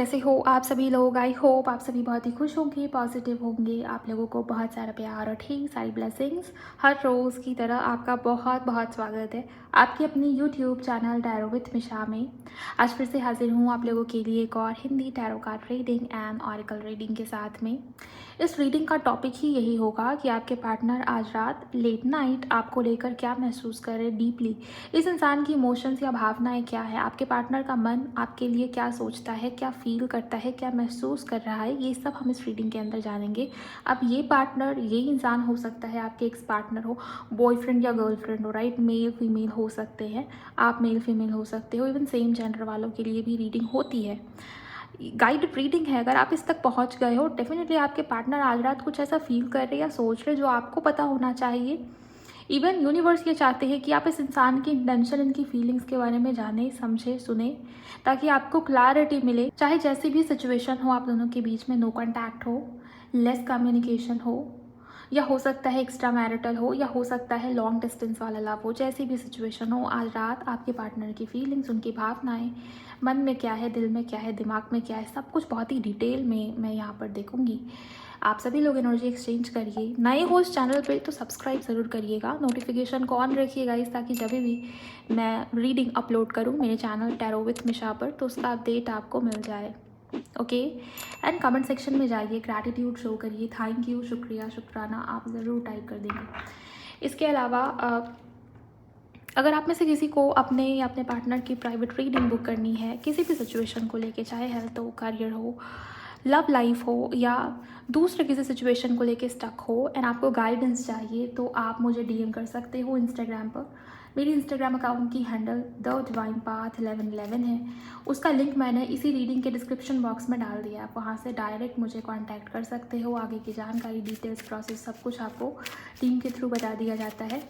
कैसे हो आप सभी लोग। आई होप आप सभी बहुत ही खुश होंगे, पॉजिटिव होंगे। आप लोगों को बहुत सारा प्यार और ढेर सारी ब्लेसिंग्स। हर रोज़ की तरह आपका बहुत बहुत स्वागत है आपकी अपनी यूट्यूब चैनल टैरो विथ मिशा में। आज फिर से हाजिर हूँ आप लोगों के लिए एक और Hindi tarot card reading and oracle reading के साथ में। इस रीडिंग का टॉपिक ही यही होगा कि आपके पार्टनर आज रात लेट नाइट आपको लेकर क्या महसूस कर रहे डीपली। इस इंसान की इमोशंस या भावनाएं क्या है, आपके पार्टनर का मन आपके लिए क्या सोचता है, क्या फील करता है, क्या महसूस कर रहा है, ये सब हम इस रीडिंग के अंदर जानेंगे। अब ये पार्टनर, ये इंसान हो सकता है आपके एक्स पार्टनर हो, बॉयफ्रेंड या गर्लफ्रेंड हो, राइट, मेल फीमेल हो सकते हैं, आप मेल फीमेल हो सकते हो, इवन सेम जेंडर वालों के लिए भी रीडिंग होती है। गाइडेड रीडिंग है। अगर आप इस तक पहुंच गए हो, डेफिनेटली आपके पार्टनर आज रात कुछ ऐसा फील कर रहे या सोच रहे जो आपको पता होना चाहिए। इवन यूनिवर्स ये चाहते हैं कि आप इस इंसान की इंटेंशन, इनकी फीलिंग्स के बारे में जाने, समझे, सुने, ताकि आपको क्लैरिटी मिले। चाहे जैसी भी सिचुएशन हो, आप दोनों के बीच में नो कॉन्टैक्ट हो, लेस कम्युनिकेशन हो, या हो सकता है एक्स्ट्रा मैरिटल हो, या हो सकता है लॉन्ग डिस्टेंस वाला लव हो, जैसी भी सिचुएशन हो, आज रात आपके पार्टनर की फीलिंग्स, उनकी भावनाएं, मन में क्या है, दिल में क्या है, दिमाग में क्या है, सब कुछ बहुत ही डिटेल में मैं यहाँ पर देखूंगी। आप सभी लोग एनर्जी एक्सचेंज करिए। नए हो इस चैनल पे तो सब्सक्राइब ज़रूर करिएगा, नोटिफिकेशन को ऑन रखिएगा इस, ताकि जब भी मैं रीडिंग अपलोड करूँ मेरे चैनल टैरो विथ मिशा पर तो उसका अपडेट आपको मिल जाए। ओके, एंड कमेंट सेक्शन में जाइए, ग्रैटिट्यूड शो करिए, थैंक यू, शुक्रिया, शुक्राना आप ज़रूर टाइप कर देंगे। इसके अलावा अगर आप में से किसी को अपने या अपने पार्टनर की प्राइवेट रीडिंग बुक करनी है किसी भी सिचुएशन को लेके, चाहे हेल्थ हो, करियर हो, लव लाइफ हो, या दूसरे किसी सिचुएशन को लेके स्टक हो एंड आपको गाइडेंस चाहिए, तो आप मुझे डीएम कर सकते हो इंस्टाग्राम पर। मेरी इंस्टाग्राम अकाउंट की हैंडल द डिवाइन पाथ 1111 है। उसका लिंक मैंने इसी रीडिंग के डिस्क्रिप्शन बॉक्स में डाल दिया। आप वहाँ से डायरेक्ट मुझे कांटेक्ट कर सकते हो। आगे की जानकारी, डिटेल्स, प्रोसेस सब कुछ आपको टीम के थ्रू बता दिया जाता है।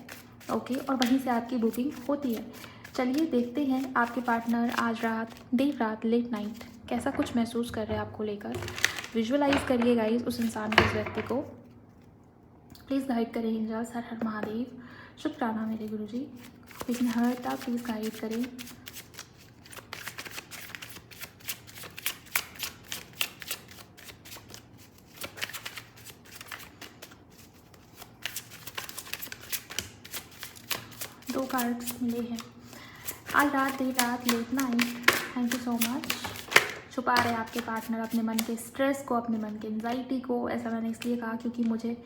ओके, और वहीं से आपकी बुकिंग होती है। चलिए देखते हैं आपके पार्टनर आज रात, देर रात, लेट नाइट कैसा कुछ महसूस कर रहे हैं आपको लेकर। विजुअलाइज करिए गाइस उस इंसान के, उस व्यक्ति को। प्लीज़ गाइड करें एंजल्स। हर हर महादेव। शुक्राना मेरे गुरुजी। विघ्नहर्ता प्लीज़ गाइड करें। दो कार्ड्स मिले हैं। आज रात, देर रात, late night. Thank you so much. छुपा रहे आपके पार्टनर अपने मन के स्ट्रेस को, अपने मन के एंजाइटी को। ऐसा मैंने इसलिए कहा क्योंकि मुझे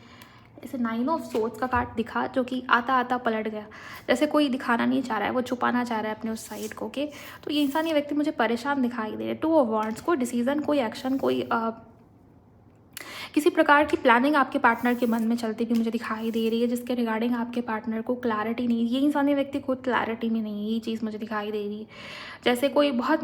ऐसे 9 ऑफ सोर्ड्स का कार्ड दिखा, जो कि आता आता पलट गया। जैसे कोई दिखाना नहीं चाह रहा है, वो छुपाना चाह रहा है अपने उस साइड को। ओके, तो ये इंसान, ये व्यक्ति मुझे परेशान दिखाई दे रहे। 2 ऑफ वांड्स, कोई डिसीजन, कोई एक्शन, कोई किसी प्रकार की प्लानिंग आपके पार्टनर के मन में चलती भी मुझे दिखाई दे रही है, जिसके रिगार्डिंग आपके पार्टनर को क्लैरिटी नहीं। ये इंसान, ये व्यक्ति खुद क्लैरिटी में नहीं है, ये चीज़ मुझे दिखाई दे रही है। जैसे कोई बहुत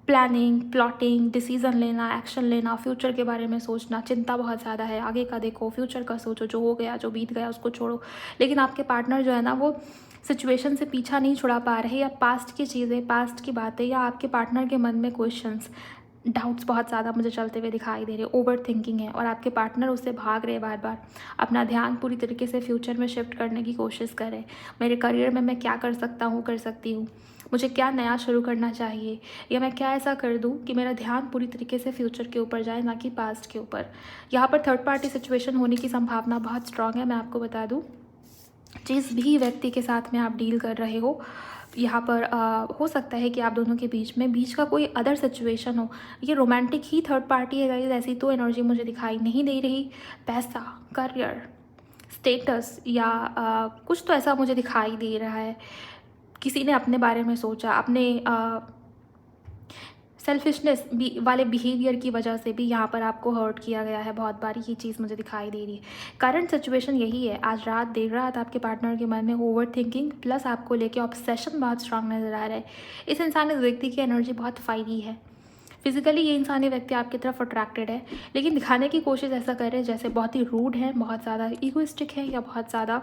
प्लानिंग, प्लॉटिंग, डिसीजन लेना, एक्शन लेना, फ्यूचर के बारे में सोचना, चिंता बहुत ज़्यादा है। आगे का देखो, फ्यूचर का सोचो, जो हो गया, जो बीत गया उसको छोड़ो। लेकिन आपके पार्टनर जो है ना, वो सिचुएशन से पीछा नहीं छुड़ा पा रहे, या पास्ट की चीज़ें, पास्ट की बातें, या आपके पार्टनर के मन में क्वेश्चंस, डाउट्स बहुत ज़्यादा मुझे चलते हुए दिखाई दे रहे। ओवर थिंकिंग है और आपके पार्टनर उससे भाग रहे बार बार। अपना ध्यान पूरी तरीके से फ्यूचर में शिफ्ट करने की कोशिश करें। मेरे करियर में मैं क्या कर सकता हूँ, कर सकती हूँ, मुझे क्या नया शुरू करना चाहिए, या मैं क्या ऐसा कर दूँ कि मेरा ध्यान पूरी तरीके से फ्यूचर के ऊपर जाए, ना कि पास्ट के ऊपर। यहाँ पर थर्ड पार्टी सिचुएशन होने की संभावना बहुत स्ट्रांग है। मैं आपको बता दूँ, जिस भी व्यक्ति के साथ में आप डील कर रहे हो, यहाँ पर हो सकता है कि आप दोनों के बीच का कोई अदर सिचुएशन हो। ये रोमांटिक ही थर्ड पार्टी है गाइस, ऐसी तो एनर्जी मुझे दिखाई नहीं दे रही। पैसा, करियर, स्टेटस, या कुछ तो ऐसा मुझे दिखाई दे रहा है। किसी ने अपने बारे में सोचा, अपने सेल्फिशनेस वाले बिहेवियर की वजह से भी यहाँ पर आपको हर्ट किया गया है बहुत बारी। ये चीज़ मुझे दिखाई दे रही है। करंट सिचुएशन यही है। आज रात, देर रात आपके पार्टनर के मन में ओवर थिंकिंग प्लस आपको लेके ऑब्सेशन बहुत स्ट्रांग नजर आ रहा है। इस इंसान, इस व्यक्ति की एनर्जी बहुत फायरी है। फिजिकली ये इंसानी व्यक्ति आपकी तरफ अट्रैक्टेड है, लेकिन दिखाने की कोशिश ऐसा कर रहे हैं जैसे बहुत ही रूड है, बहुत ज़्यादा ईगोइस्टिक है, या बहुत ज़्यादा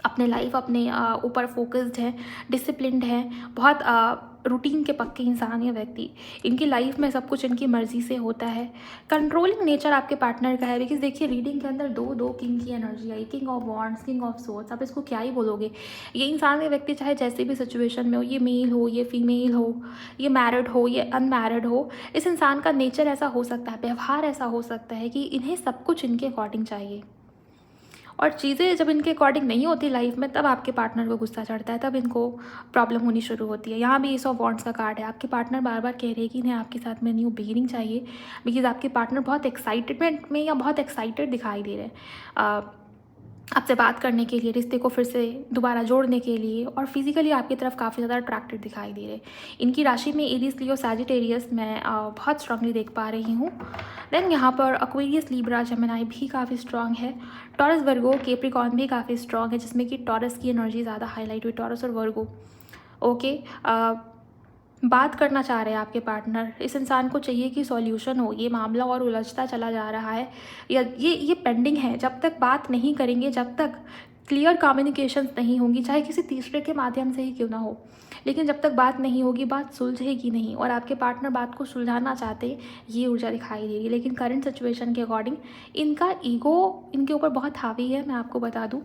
अपने लाइफ अपने ऊपर फोकस्ड है, डिसिप्लिन्ड है, बहुत रूटीन के पक्के इंसान या व्यक्ति। इनकी लाइफ में सब कुछ इनकी मर्ज़ी से होता है। कंट्रोलिंग नेचर आपके पार्टनर का है, बिकॉज देखिए रीडिंग के अंदर दो किंग की energy I, king of wands, king of swords. आप इसको क्या ही बोलोगे। ये इंसान या व्यक्ति चाहे जैसे भी सिचुएशन में हो, ये मेल हो, ये फीमेल हो, ये मैरिड हो, ये अनमैरिड हो, इस इंसान का नेचर ऐसा हो सकता है, व्यवहार ऐसा हो सकता है कि इन्हें सब कुछ इनके अकॉर्डिंग चाहिए। और चीज़ें जब इनके अकॉर्डिंग नहीं होती लाइफ में, तब आपके पार्टनर को गुस्सा चढ़ता है, तब इनको प्रॉब्लम होनी शुरू होती है। यहाँ भी एस ऑफ वॉन्ड्स का कार्ड है। आपके पार्टनर बार बार कह रहे हैं कि इन्हें आपके साथ में न्यू बिगिनिंग चाहिए, बिकॉज आपके पार्टनर बहुत एक्साइटमेंट में या बहुत एक्साइटेड दिखाई दे रहे हैं आपसे बात करने के लिए, रिश्ते को फिर से दोबारा जोड़ने के लिए, और फिजिकली आपकी तरफ काफ़ी ज़्यादा अट्रैक्टेड दिखाई दे रहे। इनकी राशि में एरीज, लियो, सैजिटेरियस मैं बहुत स्ट्रांगली देख पा रही हूँ। देन यहाँ पर एक्वेरियस, लिब्रा, जेमिनी भी काफ़ी स्ट्रांग है। टॉरस, वर्गो, कैप्रिकॉर्न भी काफ़ी स्ट्रांग है, जिसमें कि टॉरस की एनर्जी ज़्यादा हाईलाइट हुई, टॉरस और वर्गो। ओके, बात करना चाह रहे हैं आपके पार्टनर। इस इंसान को चाहिए कि सॉल्यूशन हो, ये मामला और उलझता चला जा रहा है, या ये पेंडिंग है। जब तक बात नहीं करेंगे, जब तक क्लियर कम्युनिकेशंस नहीं होंगी, चाहे किसी तीसरे के माध्यम से ही क्यों ना हो, लेकिन जब तक बात नहीं होगी, बात सुलझेगी नहीं। और आपके पार्टनर बात को सुलझाना चाहते, ये ऊर्जा दिखाई दे रही है। लेकिन करंट सिचुएशन के अकॉर्डिंग इनका ईगो इनके ऊपर बहुत हावी है, मैं आपको बता दूँ।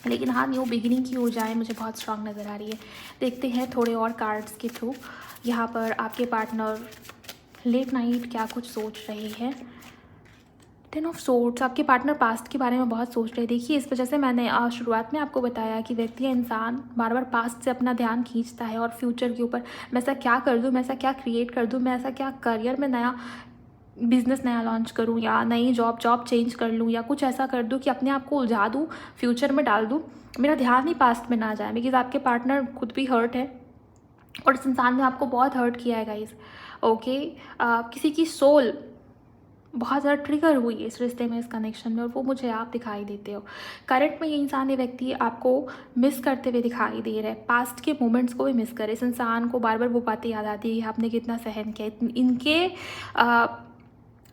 लेकिन हाँ, न्यू बिगिनिंग की ऊर्जाएं मुझे बहुत स्ट्रांग नज़र आ रही है। देखते हैं थोड़े और कार्ड्स के थ्रू यहाँ पर आपके पार्टनर लेट नाइट क्या कुछ सोच रहे हैं। 10 ऑफ सोर्ड्स, आपके पार्टनर पास्ट के बारे में बहुत सोच रहे हैं। देखिए, इस वजह से मैंने शुरुआत में आपको बताया कि व्यक्ति या इंसान बार बार पास्ट से अपना ध्यान खींचता है और फ्यूचर के ऊपर, मैं ऐसा क्या कर दूँ, मैं ऐसा क्या क्रिएट कर दूँ, मैं ऐसा क्या करियर में नया बिज़नेस नया लॉन्च करूँ, या नई जॉब चेंज कर लूँ, या कुछ ऐसा कर दूँ कि अपने आप को उलझा दूँ, फ्यूचर में डाल दूँ, मेरा ध्यान ही पास्ट में ना जाए। बिकॉज आपके पार्टनर खुद भी हर्ट है और इस इंसान ने आपको बहुत हर्ट किया है गाइस। ओके, किसी की सोल बहुत ज़्यादा ट्रिगर हुई है इस रिश्ते में, इस कनेक्शन में, और वो मुझे आप दिखाई देते हो। करंट में ये इंसान, ये व्यक्ति आपको मिस करते हुए दिखाई दे रहा है, पास्ट के मोमेंट्स को भी मिस करे। इस इंसान को बार बार वो बातें याद आती है कि आपने कितना सहन किया, इनके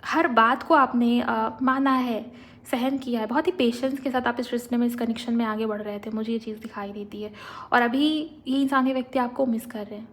हर बात को आपने माना है, सहन किया है। बहुत ही पेशेंस के साथ आप इस रिश्ते में, इस कनेक्शन में आगे बढ़ रहे थे, मुझे ये चीज़ दिखाई देती है। और अभी ये इंसान, ये व्यक्ति आपको मिस कर रहे हैं,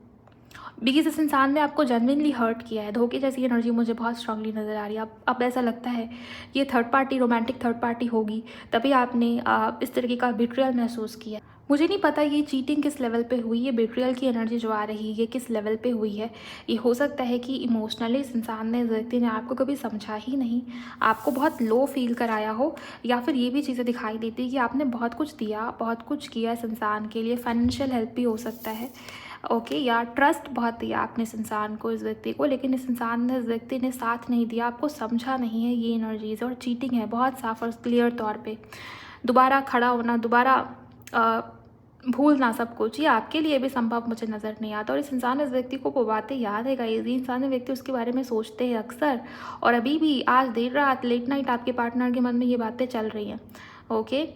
बिकॉज इस इंसान ने आपको जेन्युइनली हर्ट किया है। धोखे जैसी एनर्जी मुझे बहुत स्ट्रांगली नज़र आ रही है। अब ऐसा लगता है ये third party, romantic third party होगी, तभी आपने इस तरीके का बिट्रियल महसूस किया। मुझे नहीं पता ये चीटिंग किस लेवल पे हुई, ये बिट्रियल की एनर्जी जो आ रही है किस लेवल पे हुई है। ये हो सकता है कि इमोशनली इस इंसान ने, इस व्यक्ति ने आपको कभी समझा ही नहीं, आपको बहुत लो फील कराया हो, या फिर ये भी चीज़ें दिखाई देती है कि आपने बहुत कुछ दिया, बहुत कुछ किया इस इंसान के लिए। फाइनेंशियल हेल्प भी हो सकता है। ओके, या ट्रस्ट बहुत दिया आपने इस इंसान को, इस व्यक्ति को, लेकिन इस इंसान ने, इस व्यक्ति ने साथ नहीं दिया, आपको समझा नहीं है। ये एनर्जीज और चीटिंग है बहुत साफ और क्लियर तौर पे। दोबारा खड़ा होना, दोबारा भूलना सब कुछ, ये आपके लिए भी संभव मुझे नज़र नहीं आता। और इस इंसान, इस व्यक्ति को वो बातें याद है गाइस, ये इंसान, व्यक्ति उसके बारे में सोचते हैं अक्सर, और अभी भी आज देर रात, लेट नाइट आपके पार्टनर के मन में ये बातें चल रही हैं। ओके,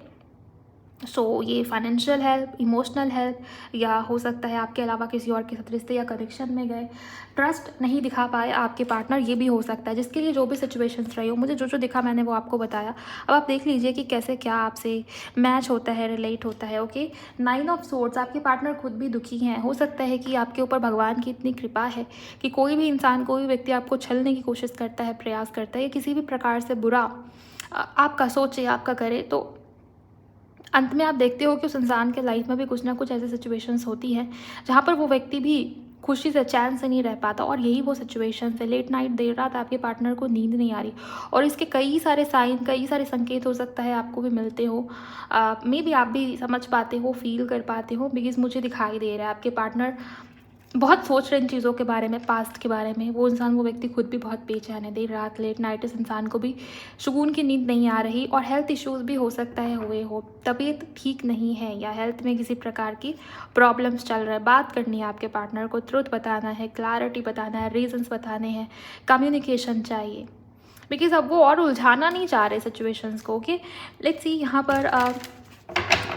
सो ये फाइनेंशियल हेल्प, इमोशनल हेल्प, या हो सकता है आपके अलावा किसी और के साथ रिश्ते या कनेक्शन में गए, ट्रस्ट नहीं दिखा पाए आपके पार्टनर, ये भी हो सकता है। जिसके लिए जो भी सिचुएशंस रही हो, मुझे जो जो दिखा मैंने वो आपको बताया। अब आप देख लीजिए कि कैसे क्या आपसे मैच होता है, रिलेट होता है। ओके, 9 ऑफ सोर्ड्स, आपके पार्टनर खुद भी दुखी हैं। हो सकता है कि आपके ऊपर भगवान की इतनी कृपा है कि कोई भी इंसान, कोई भी व्यक्ति आपको छलने की कोशिश करता है, प्रयास करता है, या किसी भी प्रकार से बुरा आपका सोचे, आपका करे, तो अंत में आप देखते हो कि उस इंसान के लाइफ में भी कुछ ना कुछ ऐसी सिचुएशंस होती हैं जहाँ पर वो व्यक्ति भी खुशी से, चैन से नहीं रह पाता। और यही वो सिचुएशंस है। लेट नाइट, देर रात आपके पार्टनर को नींद नहीं आ रही, और इसके कई सारे साइन, कई सारे संकेत हो सकता है आपको भी मिलते हो, मे बी आप भी समझ पाते हो, फील कर पाते हो, बिकॉज मुझे दिखाई दे रहा है आपके पार्टनर बहुत सोच रहे इन चीज़ों के बारे में, पास्ट के बारे में। वो इंसान, वो व्यक्ति खुद भी बहुत बेचैन है। देर रात, लेट नाइट इस इंसान को भी सुकून की नींद नहीं आ रही, और हेल्थ इश्यूज़ भी हो सकता है हुए हो, तबीयत ठीक नहीं है, या हेल्थ में किसी प्रकार की प्रॉब्लम्स चल रहा है। बात करनी है आपके पार्टनर को, ट्रुथ बताना है, क्लैरिटी बताना है, रीजंस बताने हैं, कम्युनिकेशन चाहिए, बिकॉज अब वो और उलझाना नहीं चाह रहे सिचुएशंस को। ओके, लेट्स सी यहाँ पर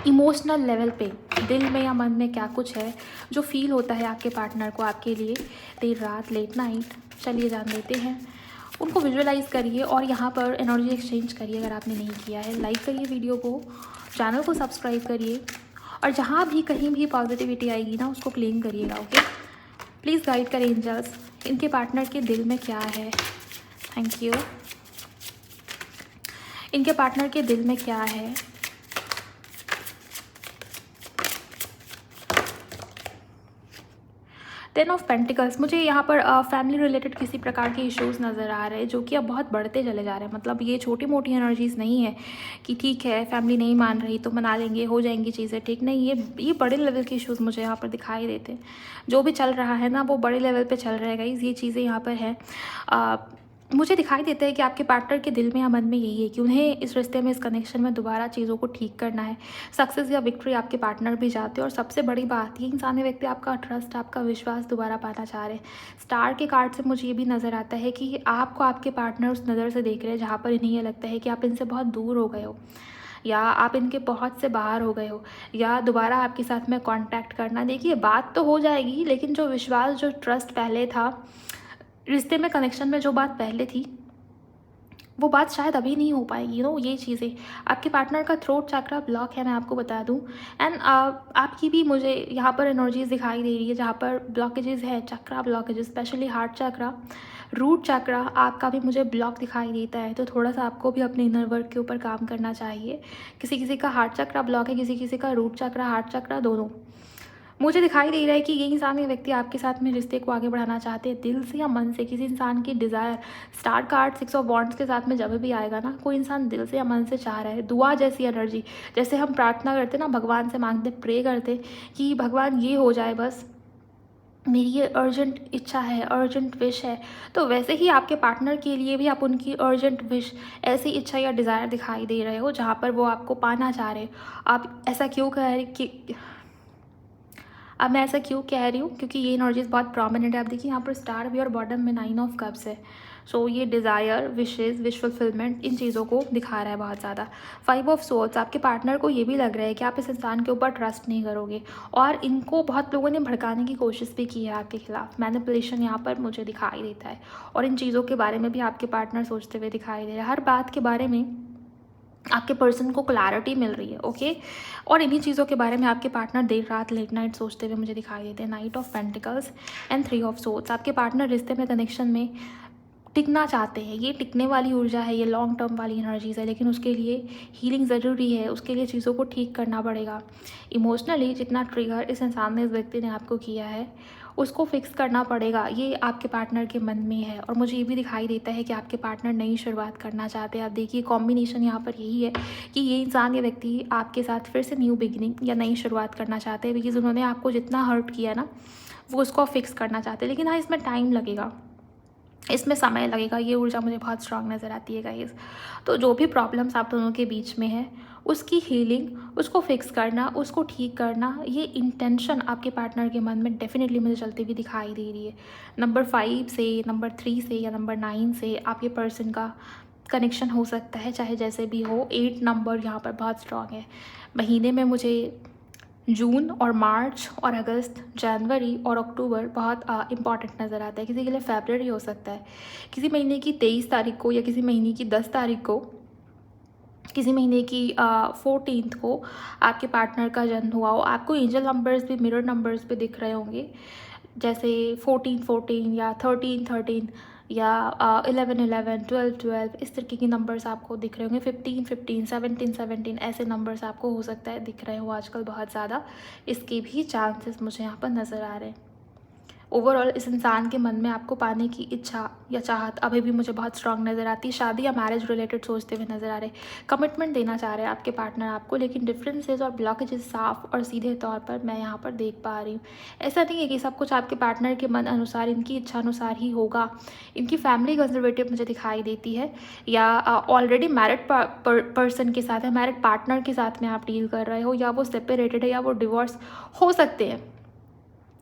इमोशनल लेवल पे दिल में या मन में क्या कुछ है जो फील होता है आपके पार्टनर को आपके लिए देर रात, लेट नाइट। चलिए जान लेते हैं, उनको विजुअलाइज करिए और यहाँ पर एनर्जी एक्सचेंज करिए। अगर आपने नहीं किया है, लाइक करिए वीडियो को, चैनल को सब्सक्राइब करिए और जहाँ भी कहीं भी पॉजिटिविटी आएगी ना उसको क्लेम करिएगा। ओके, प्लीज़ गाइड करें एंजल्स, इनके पार्टनर के दिल में क्या है। Thank you. इनके पार्टनर के दिल में क्या है। टेन ऑफ पेंटिकल्स, मुझे यहाँ पर फैमिली रिलेटेड किसी प्रकार के इश्यूज़ नज़र आ रहे हैं जो कि अब बहुत बढ़ते चले जा रहे हैं। मतलब ये छोटी मोटी एनर्जीज़ नहीं है कि ठीक है फैमिली नहीं मान रही तो मना लेंगे, हो जाएंगी चीज़ें ठीक। नहीं, ये बड़े लेवल के इश्यूज़ मुझे यहाँ पर दिखाई देते हैं। जो भी चल रहा है ना वो बड़े लेवल पर चल रहा है गाइस, ये चीज़ें यहाँ पर है। मुझे दिखाई देता है कि आपके पार्टनर के दिल में या मन में यही है कि उन्हें इस रिश्ते में, इस कनेक्शन में दोबारा चीज़ों को ठीक करना है। सक्सेस या विक्ट्री आपके पार्टनर भी चाहते हैं और सबसे बड़ी बात, ये इंसानी व्यक्ति आपका ट्रस्ट, आपका विश्वास दोबारा पाना चाह रहे हैं। स्टार के कार्ड से मुझे ये भी नज़र आता है कि आपको आपके पार्टनर उस नज़र से देख रहे हैं जहाँ पर इन्हें ये लगता है कि आप इनसे बहुत दूर हो गए हो या आप इनके बहुत से बाहर हो गए हो या दोबारा आपके साथ में कांटेक्ट करना। देखिए बात तो हो जाएगी लेकिन जो विश्वास, जो ट्रस्ट पहले था रिश्ते में, कनेक्शन में, जो बात पहले थी वो बात शायद अभी नहीं हो पाएगी। ये चीज़ें, आपके पार्टनर का थ्रोट चक्रा ब्लॉक है, मैं आपको बता दूं। एंड आपकी भी मुझे यहाँ पर एनर्जीज दिखाई दे रही है जहाँ पर ब्लॉकेजेस है, चक्रा ब्लॉकेजेस, स्पेशली हार्ट चक्रा, रूट चक्रा आपका भी मुझे ब्लॉक दिखाई देता है। तो थोड़ा सा आपको भी अपने इनर वर्क के ऊपर काम करना चाहिए। किसी किसी का हार्ट चक्रा ब्लॉक है, किसी किसी का रूट चक्रा, हार्ट चक्रा, दोनों। मुझे दिखाई दे रहा है कि ये इंसान, ये व्यक्ति आपके साथ में रिश्ते को आगे बढ़ाना चाहते हैं दिल से या मन से। किसी इंसान की desire, star card 6 of wands के साथ में जब भी आएगा ना, कोई इंसान दिल से या मन से चाह रहा है। दुआ जैसी एनर्जी, जैसे हम प्रार्थना करते ना, भगवान से मांगते, प्रे करते कि भगवान ये हो जाए बस, मेरी ये अर्जेंट इच्छा है, अर्जेंट विश है। तो वैसे ही आपके पार्टनर के लिए भी आप उनकी अर्जेंट विश, ऐसी इच्छा या डिज़ायर दिखाई दे रहे हो जहाँ पर वो आपको पाना चाह रहे हो। आप ऐसा क्यों कह रहे कि अब मैं ऐसा क्यों कह रही हूँ, क्योंकि ये एनर्जीज बहुत प्रोमिनेंट है। आप देखिए यहाँ पर स्टार भी और बॉटम में 9 ऑफ कप्स है। सो ये डिज़ायर, विशेज़, विश फुलफिलमेंट, इन चीज़ों को दिखा रहा है बहुत ज़्यादा। 5 ऑफ सोर्ड्स, आपके पार्टनर को ये भी लग रहा है कि आप इस इंसान के ऊपर ट्रस्ट नहीं करोगे और इनको बहुत लोगों ने भड़काने की कोशिश भी की है आपके खिलाफ। मैनिपुलेशन यहाँ पर मुझे दिखाई देता है और इन चीज़ों के बारे में भी आपके पार्टनर सोचते हुए दिखाई दे रहे हैं। हर बात के बारे में आपके पर्सन को क्लैरिटी मिल रही है। ओके, और इन्हीं चीज़ों के बारे में आपके पार्टनर देर रात लेट नाइट सोचते हुए मुझे दिखाई देते हैं। 9 of pentacles and 3 of swords, आपके पार्टनर रिश्ते में, कनेक्शन में टिकना चाहते हैं। ये टिकने वाली ऊर्जा है, ये लॉन्ग टर्म वाली एनर्जीज है, लेकिन उसके लिए हीलिंग ज़रूरी है, उसके लिए चीज़ों को ठीक करना पड़ेगा। इमोशनली जितना ट्रिगर इस इंसान ने, इस व्यक्ति ने आपको किया है, उसको फिक्स करना पड़ेगा। ये आपके पार्टनर के मन में है और मुझे ये भी दिखाई देता है कि आपके पार्टनर नई शुरुआत करना चाहते हैं। आप देखिए कॉम्बिनेशन यहाँ पर यही है कि ये इंसान, ये व्यक्ति आपके साथ फिर से न्यू बिगिनिंग या नई शुरुआत करना चाहते हैं, बिकॉज उन्होंने आपको जितना हर्ट किया ना वो उसको फिक्स करना चाहते हैं। लेकिन हाँ, इसमें टाइम लगेगा, इसमें समय लगेगा। ये ऊर्जा मुझे बहुत स्ट्रांग नज़र आती है गाइस। तो जो भी प्रॉब्लम्स आप दोनों के बीच में है उसकी हीलिंग, उसको फिक्स करना, उसको ठीक करना, ये इंटेंशन आपके पार्टनर के मन में डेफिनेटली मुझे चलती हुई दिखाई दे रही है। नंबर 5 से, नंबर 3 से या नंबर 9 से आपके पर्सन का कनेक्शन हो सकता है, चाहे जैसे भी हो। 8 नंबर यहाँ पर बहुत स्ट्रांग है। महीने में मुझे जून और मार्च और अगस्त, जनवरी और अक्टूबर बहुत इंपॉर्टेंट नज़र आता है। किसी के लिए फरवरी हो सकता है, किसी महीने की 23 तारीख को या किसी महीने की 10 तारीख को, किसी महीने की 14th को आपके पार्टनर का जन्म हुआ हो। आपको एंजल नंबर्स भी, मिरर नंबर्स भी दिख रहे होंगे, जैसे 14 या 13 या 11 12 इस तरीके के नंबर्स आपको दिख रहे होंगे। 15 17 ऐसे नंबर्स आपको हो सकता है दिख रहे हो आजकल बहुत ज़्यादा। इसके भी चांसेस मुझे यहाँ पर नज़र आ रहे हैं। ओवरऑल इस इंसान के मन में आपको पाने की इच्छा या चाहत अभी भी मुझे बहुत स्ट्रांग नज़र आती है। शादी या मैरिज रिलेटेड सोचते हुए नज़र आ रहे, कमिटमेंट देना चाह रहे हैं आपके पार्टनर आपको, लेकिन डिफरेंसेस और ब्लॉकेजेस साफ और सीधे तौर पर मैं यहाँ पर देख पा रही हूँ। ऐसा नहीं है कि सब कुछ आपके पार्टनर के मन अनुसार, इनकी इच्छा अनुसार ही होगा। इनकी फैमिली कंजर्वेटिव मुझे दिखाई देती है, या ऑलरेडी मैरिड पर्सन के साथ है, मैरिड पार्टनर के साथ में आप डील कर रहे हो, या वो सेपरेटेड है या वो डिवोर्स हो सकते हैं।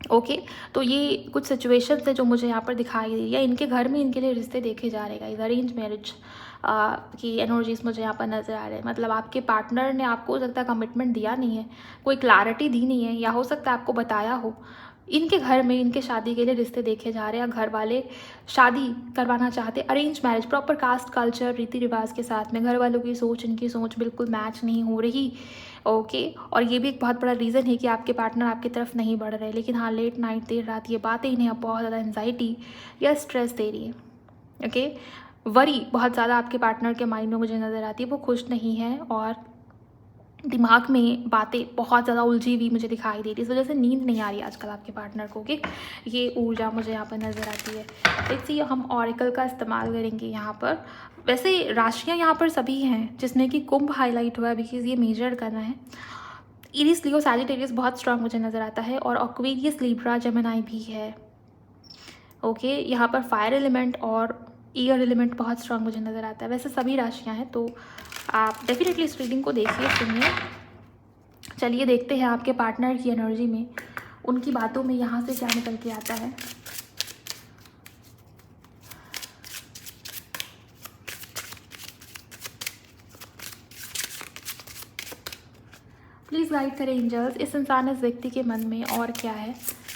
ओके, तो ये कुछ सिचुएशंस है जो मुझे यहाँ पर दिखाई दे रही है। इनके घर में इनके लिए रिश्ते देखे जा रहे हैं, इधर अरेंज मैरिज की एनर्जीज मुझे यहाँ पर नज़र आ रहे हैं। मतलब आपके पार्टनर ने आपको हो सकता है कमिटमेंट दिया नहीं है, कोई क्लैरिटी दी नहीं है, या हो सकता है आपको बताया हो इनके घर में इनके शादी के लिए रिश्ते देखे जा रहे हैं, घर वाले शादी करवाना चाहते, arrange marriage, proper caste culture रीति रिवाज के साथ में। घर वालों की सोच इनकी सोच बिल्कुल मैच नहीं हो रही। ओके, और ये भी एक बहुत बड़ा रीज़न है कि आपके पार्टनर आपकी तरफ नहीं बढ़ रहे। लेकिन हाँ, लेट नाइट देर रात ये बातें इन्हें अब बहुत ज़्यादा एंजाइटी या स्ट्रेस दे रही है। ओके, वरी बहुत ज़्यादा आपके पार्टनर के माइंड में मुझे नज़र आती है। वो खुश नहीं है और दिमाग में बातें बहुत ज़्यादा उलझी हुई मुझे दिखाई दे रही है। इस वजह से नींद नहीं आ रही आजकल आपके पार्टनर को, कि ये ऊर्जा मुझे यहाँ पर नज़र आती है। इसलिए हम ऑरेकल का इस्तेमाल करेंगे यहाँ पर। वैसे राशियाँ यहाँ पर सभी हैं, जिसमें कि कुंभ हाईलाइट हुआ है बिकॉज ये मेजर करना है। इरिस, लियो, सैजिटेरियस बहुत स्ट्रांग मुझे नज़र आता है, और एक्वेरियस, लिब्रा, जेमिनी भी है। ओके, यहाँ पर फायर एलिमेंट और एयर एलिमेंट बहुत स्ट्रांग मुझे नज़र आता है। वैसे सभी राशियाँ हैं, तो आप डेफिनेटली इस रीडिंग को देखिए, सुनिए। चलिए देखते हैं आपके पार्टनर की एनर्जी में, उनकी बातों में यहाँ से क्या निकल के आता है। प्लीज़ गाइड करें एंजल्स, इस इंसान, इस व्यक्ति के मन में और क्या है।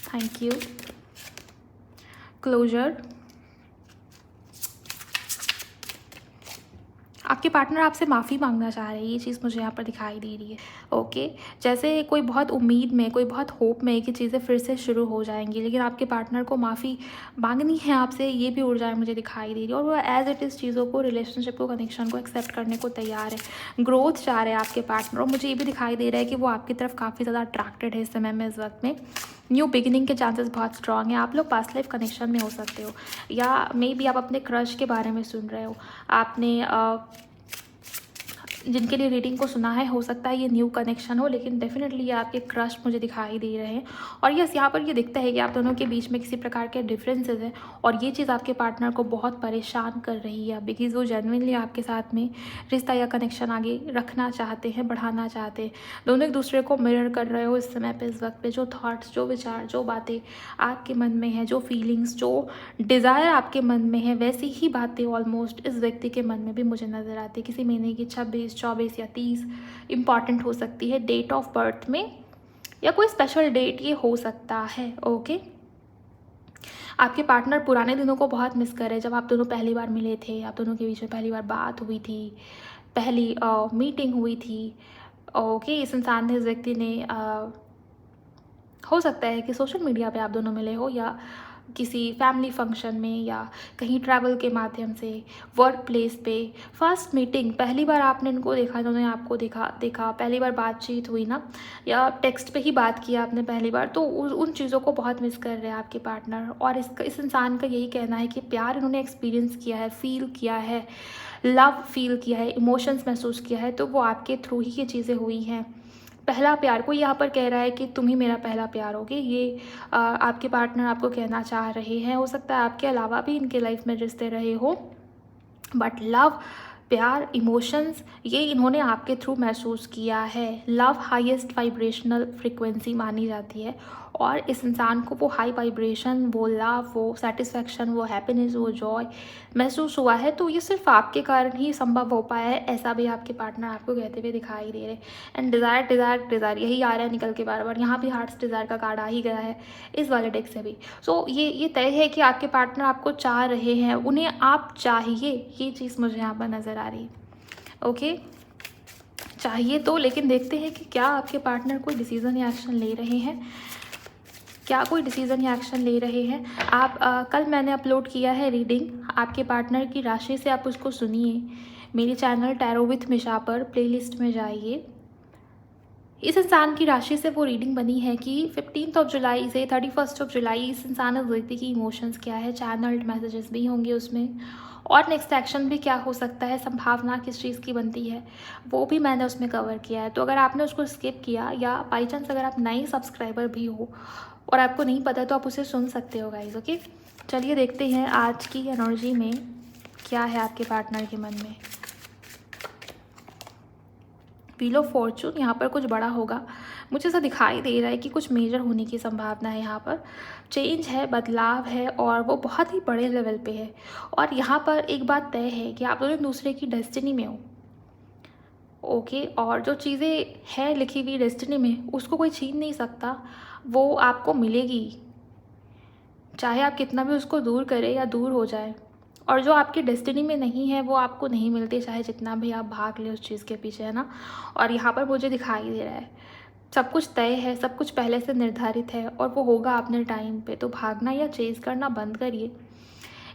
Thank you. क्लोजर, आपके पार्टनर आपसे माफ़ी मांगना चाह रहे हैं, ये चीज़ मुझे यहाँ पर दिखाई दे रही है। ओके, जैसे कोई बहुत उम्मीद में, कोई बहुत होप में कि चीज़ें फिर से शुरू हो जाएंगी, लेकिन आपके पार्टनर को माफ़ी मांगनी है आपसे, ये भी ऊर्जाएं मुझे दिखाई दे रही है। और वो एज इट इज़ चीज़ों को, रिलेशनशिप को, कनेक्शन को एक्सेप्ट करने को तैयार है। ग्रोथ चाह रहे हैं आपके पार्टनर, और मुझे ये भी दिखाई दे रहा है कि वो आपकी तरफ काफ़ी ज़्यादा अट्रैक्टेड है इस समय में, इस वक्त में। न्यू बिगिनिंग के चांसेस बहुत स्ट्रांग हैं। आप लोग पास्ट लाइफ कनेक्शन में हो सकते हो, या मे बी आप अपने क्रश के बारे में सुन रहे हो। आपने जिनके लिए रीडिंग को सुना है, हो सकता है ये न्यू कनेक्शन हो, लेकिन डेफिनेटली ये आपके क्रश मुझे दिखाई दे रहे हैं। और यस, यहाँ पर ये दिखता है कि आप दोनों के बीच में किसी प्रकार के डिफरेंसेस हैं, और ये चीज़ आपके पार्टनर को बहुत परेशान कर रही है, बिकॉज वो जेन्युइनली आपके साथ में रिश्ता या कनेक्शन आगे रखना चाहते हैं, बढ़ाना चाहते हैं। दोनों एक दूसरे को मिरर कर रहे हो इस समय पे, इस वक्त पे। जो थॉट्स, जो विचार, जो बातें आपके मन में है, जो फीलिंग्स, जो डिज़ायर आपके मन में है, वैसी ही बातें ऑलमोस्ट इस व्यक्ति के मन में भी मुझे नज़र आती है। किसी महीने की 26, 24 या 30 इम्पॉर्टेंट हो सकती है डेट ऑफ बर्थ में, या कोई स्पेशल डेट ये हो सकता है। ओके, आपके पार्टनर पुराने दिनों को बहुत मिस कर रहे हैं, जब आप दोनों पहली बार मिले थे, आप दोनों के बीच में पहली बार बात हुई थी, पहली मीटिंग हुई थी। ओके, इस इंसान ने, इस व्यक्ति ने हो सकता है कि सोशल मीडिया पे आप दोनों मिले हो, या किसी फैमिली फंक्शन में, या कहीं ट्रैवल के माध्यम से, वर्क प्लेस पे। फर्स्ट मीटिंग, पहली बार आपने इनको देखा, इन्होंने आपको देखा, पहली बार बातचीत हुई ना, या टेक्स्ट पे ही बात किया आपने पहली बार, तो उन चीज़ों को बहुत मिस कर रहे हैं आपके पार्टनर। और इस इंसान का यही कहना है कि प्यार इन्होंने एक्सपीरियंस किया है, फील किया है, लव फील किया है, इमोशंस महसूस किया है, तो वो आपके थ्रू ही ये चीज़ें हुई हैं। पहला प्यार, कोई यहाँ पर कह रहा है कि तुम ही मेरा पहला प्यार होगे, ये आपके पार्टनर आपको कहना चाह रहे हैं। हो सकता है आपके अलावा भी इनके लाइफ में रिश्ते रहे हो, बट लव, प्यार, इमोशंस, ये इन्होंने आपके थ्रू महसूस किया है। लव हाईएस्ट वाइब्रेशनल फ्रिक्वेंसी मानी जाती है, और इस इंसान को वो हाई वाइब्रेशन, वो लव, वो सेटिस्फैक्शन, वो हैप्पीनेस, वो जॉय महसूस हुआ है। तो ये सिर्फ आपके कारण ही संभव हो पाया है, ऐसा भी आपके पार्टनर आपको कहते हुए दिखाई दे रहे हैं। एंड डिज़ायर, डिज़ायर, डिज़ायर, यही आ रहा है निकल के बार बार। यहाँ भी हार्ट्स डिज़ायर का कार्ड आ ही गया है इस वाले डेक से भी। सो ये तय है कि आपके पार्टनर आपको चाह रहे हैं, उन्हें आप चाहिए, ये चीज़ मुझे यहाँ पर नज़र आ रही है। ओके, चाहिए तो, लेकिन देखते हैं कि क्या आपके पार्टनर कोई डिसीज़न या एक्शन ले रहे हैं, क्या कोई डिसीज़न या एक्शन ले रहे हैं। आप कल मैंने अपलोड किया है रीडिंग आपके पार्टनर की राशि से, आप उसको सुनिए मेरे चैनल टैरो विथ मिशा पर, प्लेलिस्ट में जाइए। इस इंसान की राशि से वो रीडिंग बनी है कि 15 जुलाई से 31 जुलाई इस इंसान, इस व्यक्ति की इमोशंस क्या है, चैनल्ड मैसेजेस भी होंगे उसमें, और नेक्स्ट एक्शन भी क्या हो सकता है, संभावना किस चीज़ की बनती है, वो भी मैंने उसमें कवर किया है। तो अगर आपने उसको स्किप किया, या बाई चांस अगर आप नए सब्सक्राइबर भी हो और आपको नहीं पता, तो आप उसे सुन सकते हो गाइज। ओके, चलिए देखते हैं आज की एनर्जी में क्या है आपके पार्टनर के मन में। व्हील ऑफ फॉर्चून, यहाँ पर कुछ बड़ा होगा, मुझे ऐसा दिखाई दे रहा है कि कुछ मेजर होने की संभावना है। यहाँ पर चेंज है, बदलाव है, और वो बहुत ही बड़े लेवल पे है। और यहाँ पर एक बात तय है कि आप दोनों दूसरे की डेस्टिनी में हो। ओके। और जो चीज़ें हैं लिखी हुई डेस्टिनी में, उसको कोई छीन नहीं सकता, वो आपको मिलेगी, चाहे आप कितना भी उसको दूर करें या दूर हो जाए। और जो आपकी डेस्टिनी में नहीं है वो आपको नहीं मिलती, चाहे जितना भी आप भाग लें उस चीज़ के पीछे, है ना। और यहाँ पर मुझे दिखाई दे रहा है सब कुछ तय है, सब कुछ पहले से निर्धारित है और वो होगा अपने टाइम पे। तो भागना या चेज़ करना बंद करिए।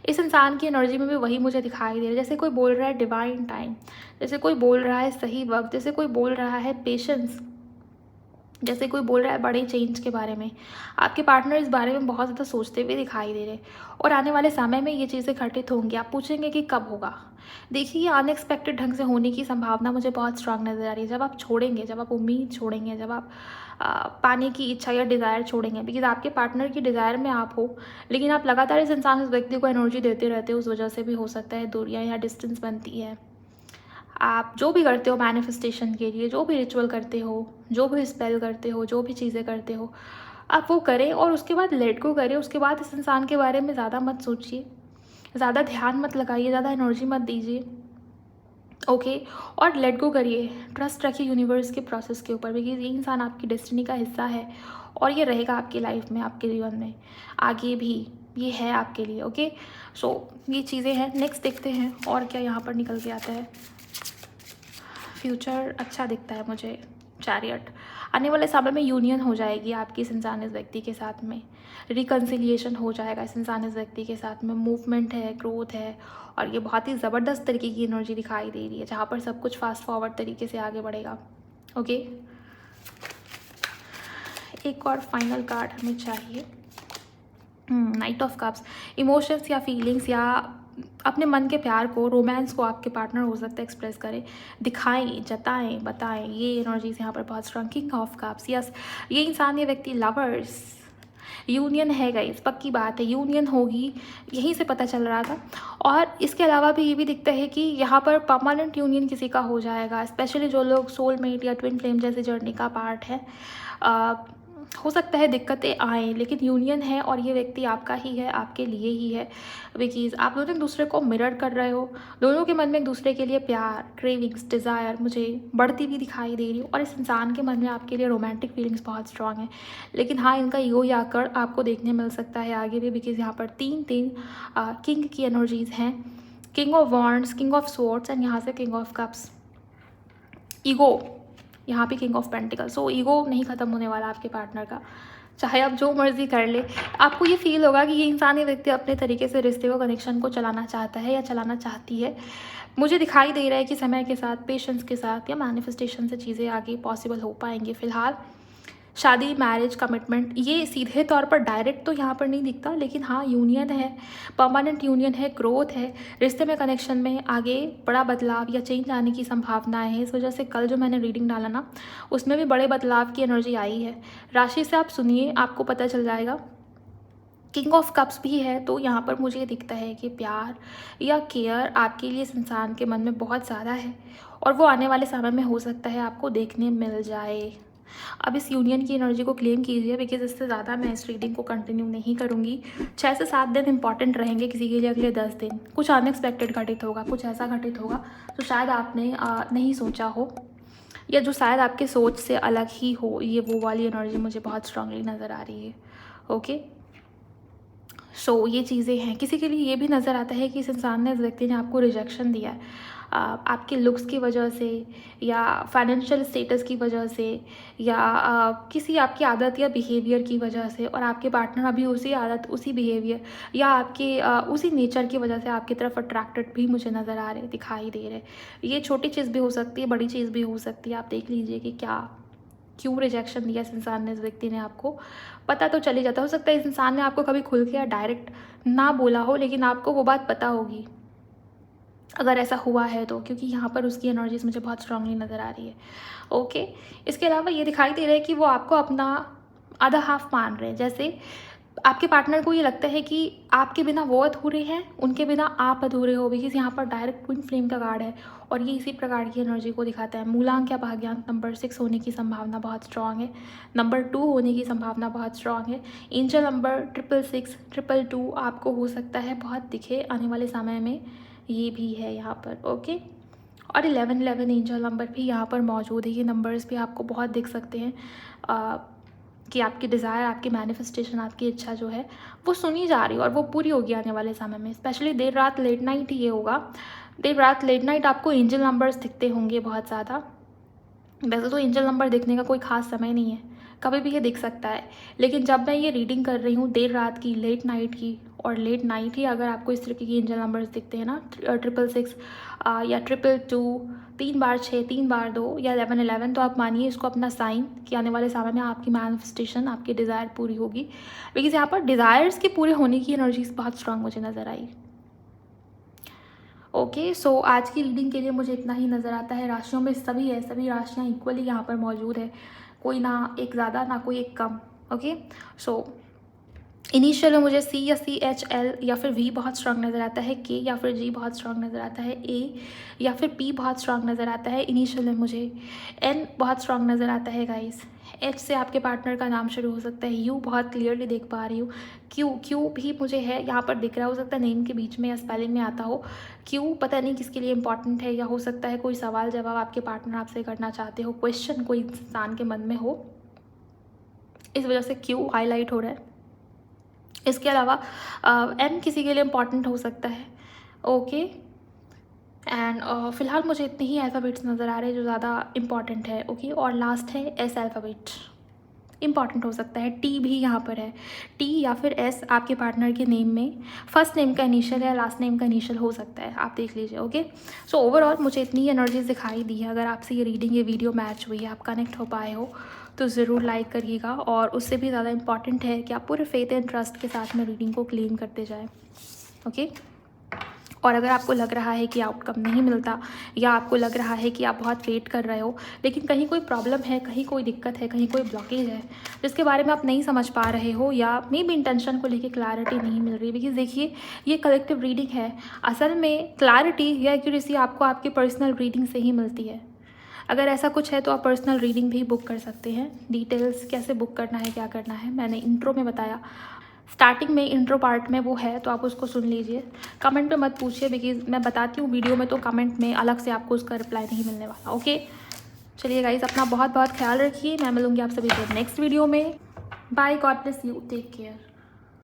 इस इंसान की एनर्जी में भी वही मुझे दिखाई दे रहा है, जैसे कोई बोल रहा है डिवाइन टाइम, जैसे कोई बोल रहा है सही वक्त, जैसे कोई बोल रहा है पेशेंस, जैसे कोई बोल रहा है बड़े चेंज के बारे में। आपके पार्टनर इस बारे में बहुत ज़्यादा सोचते हुए दिखाई दे रहे और आने वाले समय में ये चीज़ें घटित होंगी। आप पूछेंगे कि कब होगा। देखिए, ये अनएक्सपेक्टेड ढंग से होने की संभावना मुझे बहुत स्ट्रांग नज़र आ रही है। जब आप छोड़ेंगे, जब आप उम्मीद छोड़ेंगे, जब आप पाने की इच्छा या डिज़ायर छोड़ेंगे, बिकॉज आपके पार्टनर की डिज़ायर में आप हो, लेकिन आप लगातार इस इंसान, इस व्यक्ति को एनर्जी देते रहते हो, उस वजह से भी हो सकता है दूरियाँ या डिस्टेंस बनती है। आप जो भी करते हो मैनिफेस्टेशन के लिए, जो भी रिचुअल करते हो, जो भी स्पेल करते हो, जो भी चीज़ें करते हो, आप वो करें और उसके बाद लेट गो करें। उसके बाद इस इंसान के बारे में ज़्यादा मत सोचिए, ज़्यादा ध्यान मत लगाइए, ज़्यादा एनर्जी मत दीजिए, ओके। और लेट गो करिए, ट्रस्ट रखिए यूनिवर्स के प्रोसेस के ऊपर, बिकॉज ये इंसान आपकी डेस्टिनी का हिस्सा है और ये रहेगा आपकी लाइफ में, आपके जीवन में आगे भी ये है आपके लिए, ओके। सो ये चीज़ें हैं। नेक्स्ट देखते हैं और क्या यहाँ पर निकल के आता है। फ्यूचर अच्छा दिखता है मुझे, चैरियट। आने वाले समय में यूनियन हो जाएगी आपकी इस इंसान, इस व्यक्ति के साथ में रिकन्सिलिएशन हो जाएगा इस इंसान, इस व्यक्ति के साथ में। मूवमेंट है, ग्रोथ है और ये बहुत ही ज़बरदस्त तरीके की एनर्जी दिखाई दे रही है, जहाँ पर सब कुछ फास्ट फॉरवर्ड तरीके से आगे बढ़ेगा, ओके। एक और फाइनल कार्ड हमें चाहिए, नाइट ऑफ कप्स। इमोशंस या फीलिंग्स या अपने मन के प्यार को, रोमांस को आपके पार्टनर हो सकता है एक्सप्रेस करें, दिखाएं, जताएं, बताएं। ये एनर्जीज यहाँ पर बहुत strong. King of cups, yes, ये इंसान, ये व्यक्ति लवर्स, यूनियन है गाइस, पक्की बात है, यूनियन होगी, यहीं से पता चल रहा था। और इसके अलावा भी ये भी दिखता है कि यहाँ पर परमानेंट यूनियन किसी का हो जाएगा, स्पेशली जो लोग सोलमेट या ट्विन फ्लेम जैसे जर्नी का पार्ट है। हो सकता है दिक्कतें आएँ, लेकिन यूनियन है और ये व्यक्ति आपका ही है, आपके लिए ही है, बिकॉज आप दोनों एक दूसरे को मिरर कर रहे हो। दोनों के मन में एक दूसरे के लिए प्यार, क्रेविंग्स, डिज़ायर मुझे बढ़ती हुई दिखाई दे रही है और इस इंसान के मन में आपके लिए रोमांटिक फीलिंग्स बहुत स्ट्रांग है। लेकिन हाँ, इनका ईगो या अकड़ आपको देखने मिल सकता है आगे भी, बिकॉज यहाँ पर तीन किंग की एनर्जीज हैं, king of wands, king of swords and यहाँ से किंग ऑफ कप्स। ईगो, यहाँ पे king of pentacle. So ego नहीं ख़त्म होने वाला आपके पार्टनर का, चाहे आप जो मर्जी कर ले। आपको ये फील होगा कि ये इंसान, ये व्यक्ति अपने तरीके से रिश्ते को, कनेक्शन को चलाना चाहता है या चलाना चाहती है। मुझे दिखाई दे रहा है कि समय के साथ, पेशेंस के साथ या मैनिफेस्टेशन से चीज़ें आगे पॉसिबल हो पाएंगी। फिलहाल शादी, मैरिज, कमिटमेंट, ये सीधे तौर पर डायरेक्ट तो यहाँ पर नहीं दिखता, लेकिन हाँ, यूनियन है, परमानेंट यूनियन है, ग्रोथ है, रिश्ते में, कनेक्शन में आगे बड़ा बदलाव या चेंज आने की संभावनाएं हैं। इस वजह से कल जो मैंने रीडिंग डाला ना, उसमें भी बड़े बदलाव की एनर्जी आई है। राशि से आप सुनिए, आपको पता चल जाएगा। किंग ऑफ कप्स भी है, तो यहाँ पर मुझे ये दिखता है कि प्यार या केयर आपके लिए इस इंसान के मन में बहुत ज़्यादा है और वो आने वाले समय में हो सकता है आपको देखने मिल जाए। अब इस यूनियन की एनर्जी को क्लेम कीजिए, बिकॉज इससे ज़्यादा मैं इस रीडिंग को कंटिन्यू नहीं करूँगी। 6 से 7 दिन इंपॉर्टेंट रहेंगे किसी के लिए, अगले 10 दिन कुछ अनएक्सपेक्टेड घटित होगा, कुछ ऐसा घटित होगा जो शायद आपने नहीं सोचा हो या जो शायद आपके सोच से अलग ही हो। ये वो वाली एनर्जी मुझे बहुत स्ट्रांगली नज़र आ रही है, ओके। सो ये चीज़ें हैं। किसी के लिए ये भी नज़र आता है कि इस इंसान ने, इस व्यक्ति ने आपको रिजेक्शन दिया है, आपके लुक्स की वजह से या फाइनेंशियल स्टेटस की वजह से या किसी आपकी आदत या बिहेवियर की वजह से, और आपके पार्टनर अभी उसी आदत, उसी बिहेवियर या आपके उसी नेचर की वजह से आपकी तरफ अट्रैक्टेड भी मुझे नज़र आ रहे, दिखाई दे रहे। ये छोटी चीज़ भी हो सकती है, बड़ी चीज़ भी हो सकती है। आप देख लीजिए कि क्यों रिजेक्शन दिया इस इंसान ने, इस व्यक्ति ने। आपको पता तो चल ही जाता, हो सकता है इस इंसान ने आपको कभी खुल के या डायरेक्ट ना बोला हो, लेकिन आपको वो बात पता होगी अगर ऐसा हुआ है तो, क्योंकि यहाँ पर उसकी एनर्जीज मुझे बहुत स्ट्रांगली नज़र आ रही है, ओके। इसके अलावा ये दिखाई दे रहा है कि वो आपको अपना आधा हाफ मान रहे हैं, जैसे आपके पार्टनर को ये लगता है कि आपके बिना वो अधूरे हैं, उनके बिना आप अधूरे हो, बिकॉज यहाँ पर डायरेक्ट ट्विन फ्लेम का कार्ड है और ये इसी प्रकार की एनर्जी को दिखाता है। मूलांक या भाग्यांक नंबर 6 होने की संभावना बहुत स्ट्रांग है, नंबर 2 होने की संभावना बहुत स्ट्रांग है, एंजल नंबर 666, 222 आपको हो सकता है बहुत दिखे आने वाले समय में, ये भी है यहाँ पर, ओके। और 1111 एंजल नंबर भी यहाँ पर मौजूद है। ये नंबर्स भी आपको बहुत दिख सकते हैं कि आपकी डिज़ायर, आपकी मैनिफेस्टेशन, आपकी इच्छा जो है वो सुनी जा रही है और वो पूरी होगी आने वाले समय में। स्पेशली देर रात लेट नाइट ही ये होगा। देर रात लेट नाइट आपको एंजल नंबर्स दिखते होंगे बहुत ज़्यादा। वैसे तो एंजल नंबर दिखने का कोई ख़ास समय नहीं है, कभी भी ये दिख सकता है, लेकिन जब मैं ये रीडिंग कर रही हूँ देर रात की, लेट नाइट की, और लेट नाइट ही अगर आपको इस तरीके की एंजल नंबर्स दिखते हैं ना, 666 या 222, 3 बार 6, 3 बार 2 या 1111, तो आप मानिए इसको अपना साइन कि आने वाले समय में आपकी मैनिफेस्टेशन, आपकी डिज़ायर पूरी होगी। बिकॉज यहाँ पर डिज़ायर्स के पूरे होने की एनर्जीज बहुत स्ट्रांग मुझे नज़र आई। ओके, सो आज की रीडिंग के लिए मुझे इतना ही नज़र आता है। राशियों में सभी है, सभी राशियाँ इक्वली यहाँ पर मौजूद है, कोई ना एक ज़्यादा ना कोई एक कम। ओके, सो इनिशियल में मुझे सी या सी एच एल या फिर वी बहुत स्ट्रांग नज़र आता है, के या फिर जी बहुत स्ट्रांग नज़र आता है, ए या फिर पी बहुत स्ट्रांग नज़र आता है। इनिशियल में मुझे एन बहुत स्ट्रांग नज़र आता है गाइस। एच से आपके पार्टनर का नाम शुरू हो सकता है। यू बहुत क्लियरली देख पा रही हूँ। क्यू भी मुझे है यहाँ पर दिख रहा, हो सकता है नेम के बीच में या स्पेलिंग में आता हो। क्यू पता नहीं किसके लिए इंपॉर्टेंट है, या हो सकता है कोई सवाल जवाब आपके पार्टनर आपसे करना चाहते हो, क्वेश्चन कोई इंसान के मन में हो, इस वजह से क्यू हाईलाइट हो रहा है। इसके अलावा एम किसी के लिए इम्पॉर्टेंट हो सकता है। ओके, एंड फ़िलहाल मुझे इतने ही अल्फ़ाबेट्स नज़र आ रहे हैं जो ज़्यादा इम्पॉर्टेंट है। ओके, और लास्ट है एस अल्फ़ाबेट, इम्पॉर्टेंट हो सकता है। टी भी यहाँ पर है, टी या फिर एस आपके पार्टनर के नेम में फर्स्ट नेम का इनिशियल या लास्ट नेम का इनिशियल हो सकता है, आप देख लीजिए। ओके, सो ओवरऑल मुझे इतनी एनर्जीज दिखाई दी है। अगर आपसे ये रीडिंग, ये वीडियो मैच हुई है, आप कनेक्ट हो पाए हो, तो ज़रूर लाइक करिएगा। और उससे भी ज़्यादा इम्पॉर्टेंट है कि आप पूरे फेथ एंड ट्रस्ट के साथ में रीडिंग को क्लेम करते जाएँ। ओके, और अगर आपको लग रहा है कि आउटकम नहीं मिलता, या आपको लग रहा है कि आप बहुत वेट कर रहे हो लेकिन कहीं कोई प्रॉब्लम है, कहीं कोई दिक्कत है, कहीं कोई ब्लॉकेज है जिसके बारे में आप नहीं समझ पा रहे हो, या मे बी इंटेंशन को लेके क्लैरिटी नहीं मिल रही, बिकॉज देखिए ये कलेक्टिव रीडिंग है। असल में क्लैरिटी या एक्यूरेसी आपको आपकी पर्सनल रीडिंग से ही मिलती है। अगर ऐसा कुछ है तो आप पर्सनल रीडिंग भी बुक कर सकते हैं। डिटेल्स कैसे बुक करना है, क्या करना है, मैंने इंट्रो में बताया, स्टार्टिंग में इंट्रो पार्ट में वो है, तो आप उसको सुन लीजिए। कमेंट पे मत पूछिए, बिकॉज मैं बताती हूँ वीडियो में, तो कमेंट में अलग से आपको उसका रिप्लाई नहीं मिलने वाला। ओके, चलिए गाइस, अपना बहुत बहुत ख्याल रखिए। मैं मिलूँगी आप सभी को नेक्स्ट वीडियो में। Bye, God bless you, take care.